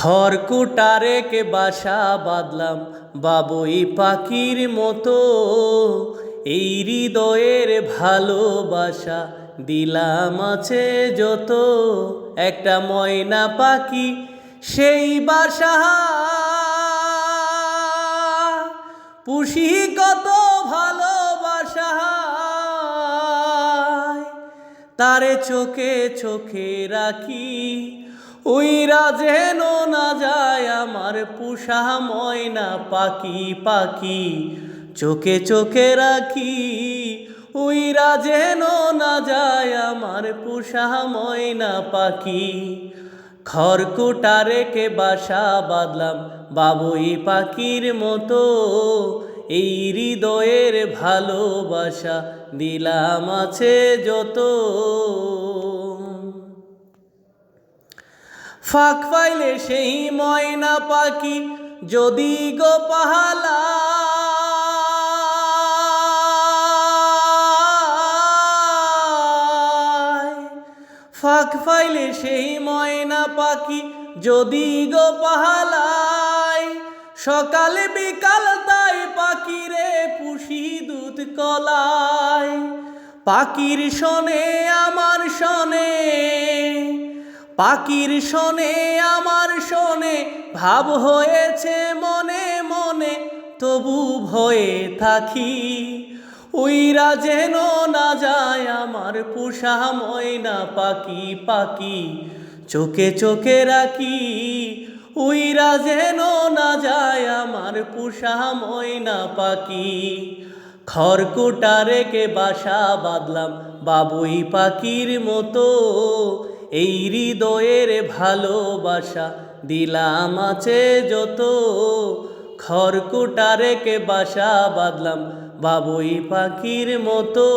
খড়কুটা রেখে বাসা বাঁধলাম বাবুই পাখির মতো, এই হৃদয়ের ভালোবাসা দিলাম আছে যত। একটা ময়না পাখি সেই বাসা পুষি কত ভালোবাসা, তারে চোখে চোখে রাখি উইরা যেন না যায় আমার পুষা ময়না পাখি। পাখি চোখে চোখে রাখি উইরা যেন না যায় আমার পুষা ময়না পাখি। খড়কুটা রেখে বাসা বাঁধলাম বাবুই পাখির মতো, এই হৃদয়ের ভালোবাসা দিলাম আছে যত। ফাঁক পাইলে সেই ময়না পাখি যদি গো পাহালায়, ফাঁক পাইলে সেই ময়না পাখি যদি গো পাহালায়, সকালে বিকাল তাই পাখিরে পুষি দুধ কলায়। পাখির শোনে আমার শোনে, পাখির শোনে আমার শোনে, ভাব হয়েছে মনে মনে তবু ভয়ে থাকি উইরা যেন না যায় আমার পুষা ময়না পাখি। পাখি চোখে চোখে রাখি উইরা যেন না যায় আমার পুষা ময়না পাখি। খড়কুটা রেখে বাসা বাঁধলাম বাবুই পাখির মতো, এই হৃদয়ের ভালোবাসা দিলাম আছে যত। খড়কুটা রেখে বাসা বাঁধলাম বাবুই পাখির মতো।